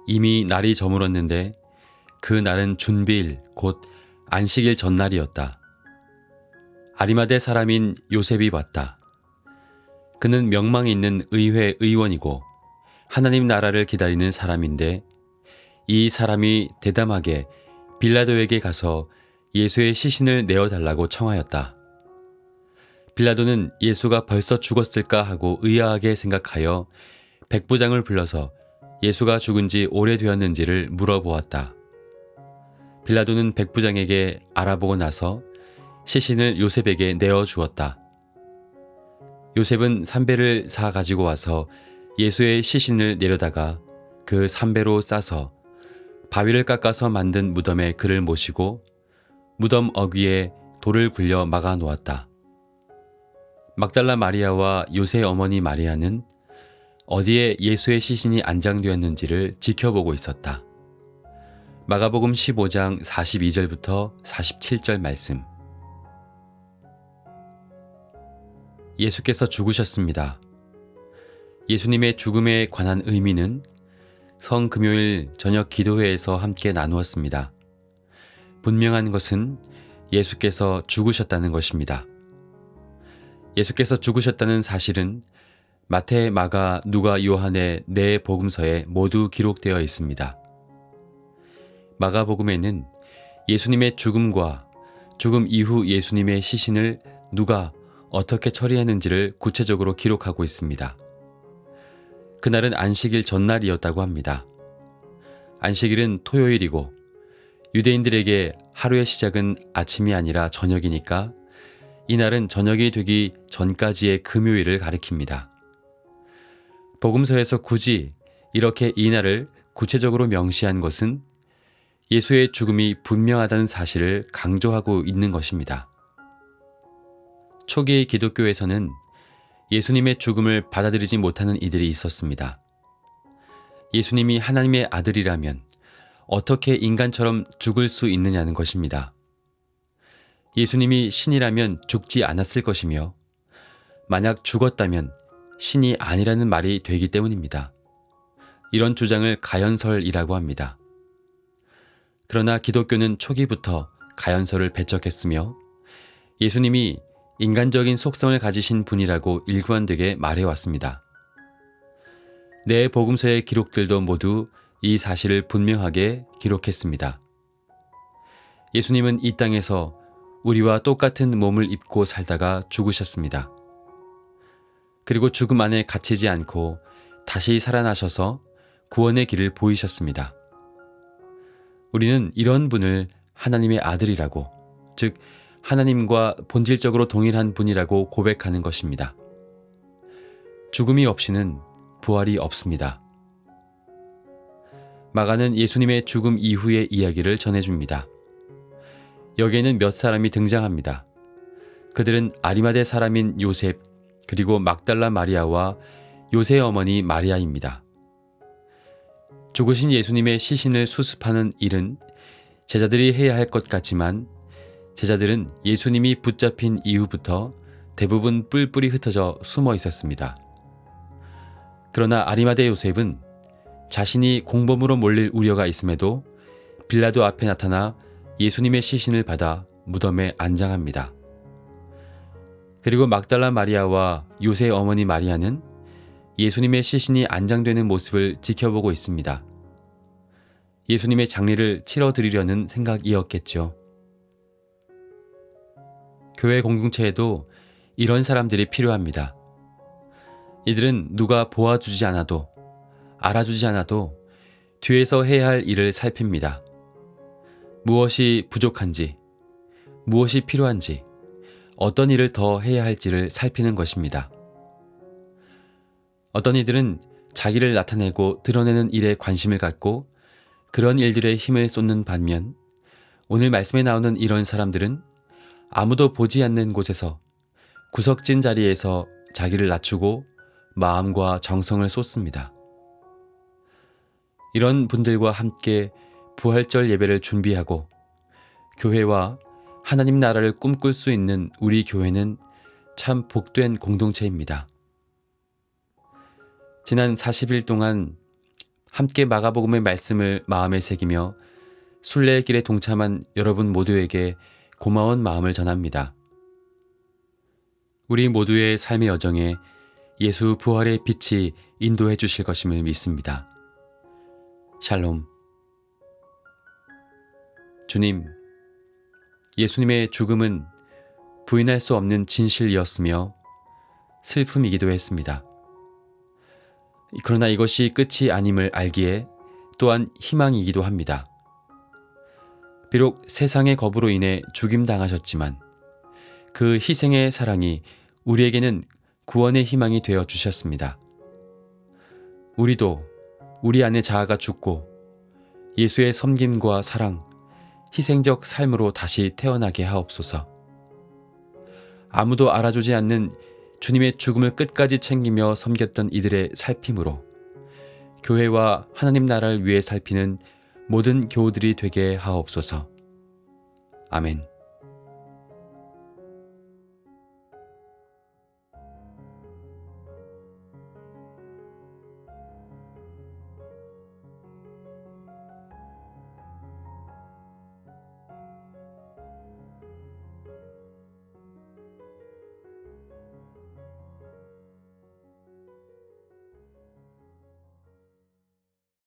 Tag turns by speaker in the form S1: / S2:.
S1: 이미 날이 저물었는데 그 날은 준비일 곧 안식일 전날이었다. 아리마대 사람인 요셉이 왔다. 그는 명망 있는 의회 의원이고 하나님 나라를 기다리는 사람인데 이 사람이 대담하게 빌라도에게 가서 예수의 시신을 내어달라고 청하였다. 빌라도는 예수가 벌써 죽었을까 하고 의아하게 생각하여 백부장을 불러서 예수가 죽은 지 오래되었는지를 물어보았다. 빌라도는 백부장에게 알아보고 나서 시신을 요셉에게 내어주었다. 요셉은 삼배를 사 가지고 와서 예수의 시신을 내려다가 그 삼배로 싸서 바위를 깎아서 만든 무덤에 그를 모시고 무덤 어귀에 돌을 굴려 막아 놓았다. 막달라 마리아와 요새 어머니 마리아는 어디에 예수의 시신이 안장되었는지를 지켜보고 있었다. 마가복음 15장 42절부터 47절 말씀. 예수께서 죽으셨습니다. 예수님의 죽음에 관한 의미는 성금요일 저녁 기도회에서 함께 나누었습니다. 분명한 것은 예수께서 죽으셨다는 것입니다. 예수께서 죽으셨다는 사실은 마태, 마가, 누가, 요한의 네 복음서에 모두 기록되어 있습니다. 마가복음에는 예수님의 죽음과 죽음 이후 예수님의 시신을 누가 어떻게 처리했는지를 구체적으로 기록하고 있습니다. 그날은 안식일 전날이었다고 합니다. 안식일은 토요일이고 유대인들에게 하루의 시작은 아침이 아니라 저녁이니까 이날은 저녁이 되기 전까지의 금요일을 가리킵니다. 복음서에서 굳이 이렇게 이날을 구체적으로 명시한 것은 예수의 죽음이 분명하다는 사실을 강조하고 있는 것입니다. 초기 기독교에서는 예수님의 죽음을 받아들이지 못하는 이들이 있었습니다. 예수님이 하나님의 아들이라면 어떻게 인간처럼 죽을 수 있느냐는 것입니다. 예수님이 신이라면 죽지 않았을 것이며 만약 죽었다면 신이 아니라는 말이 되기 때문입니다. 이런 주장을 가연설이라고 합니다. 그러나 기독교는 초기부터 가연설을 배척했으며 예수님이 인간적인 속성을 가지신 분이라고 일관되게 말해왔습니다. 네 복음서의 기록들도 모두 이 사실을 분명하게 기록했습니다. 예수님은 이 땅에서 우리와 똑같은 몸을 입고 살다가 죽으셨습니다. 그리고 죽음 안에 갇히지 않고 다시 살아나셔서 구원의 길을 보이셨습니다. 우리는 이런 분을 하나님의 아들이라고, 즉 하나님과 본질적으로 동일한 분이라고 고백하는 것입니다. 죽음이 없이는 부활이 없습니다. 마가는 예수님의 죽음 이후의 이야기를 전해줍니다. 여기에는 몇 사람이 등장합니다. 그들은 아리마대 사람인 요셉, 그리고 막달라 마리아와 요새 어머니 마리아입니다. 죽으신 예수님의 시신을 수습하는 일은 제자들이 해야 할 것 같지만 제자들은 예수님이 붙잡힌 이후부터 대부분 뿔뿔이 흩어져 숨어 있었습니다. 그러나 아리마대 요셉은 자신이 공범으로 몰릴 우려가 있음에도 빌라도 앞에 나타나 예수님의 시신을 받아 무덤에 안장합니다. 그리고 막달라 마리아와 요새 어머니 마리아는 예수님의 시신이 안장되는 모습을 지켜보고 있습니다. 예수님의 장례를 치러드리려는 생각이었겠죠. 교회 공동체에도 이런 사람들이 필요합니다. 이들은 누가 보아주지 않아도, 알아주지 않아도 뒤에서 해야 할 일을 살핍니다. 무엇이 부족한지, 무엇이 필요한지, 어떤 일을 더 해야 할지를 살피는 것입니다. 어떤 이들은 자기를 나타내고 드러내는 일에 관심을 갖고 그런 일들에 힘을 쏟는 반면 오늘 말씀에 나오는 이런 사람들은 아무도 보지 않는 곳에서 구석진 자리에서 자기를 낮추고 마음과 정성을 쏟습니다. 이런 분들과 함께 부활절 예배를 준비하고 교회와 하나님 나라를 꿈꿀 수 있는 우리 교회는 참 복된 공동체입니다. 지난 40일 동안 함께 마가복음의 말씀을 마음에 새기며 순례의 길에 동참한 여러분 모두에게 고마운 마음을 전합니다. 우리 모두의 삶의 여정에 예수 부활의 빛이 인도해 주실 것임을 믿습니다. 샬롬. 주님, 예수님의 죽음은 부인할 수 없는 진실이었으며 슬픔이기도 했습니다. 그러나 이것이 끝이 아님을 알기에 또한 희망이기도 합니다. 비록 세상의 겁으로 인해 죽임당하셨지만 그 희생의 사랑이 우리에게는 구원의 희망이 되어 주셨습니다. 우리도 우리 안의 자아가 죽고 예수의 섬김과 사랑, 희생적 삶으로 다시 태어나게 하옵소서. 아무도 알아주지 않는 주님의 죽음을 끝까지 챙기며 섬겼던 이들의 살핌으로 교회와 하나님 나라를 위해 살피는 모든 교우들이 되게 하옵소서. 아멘.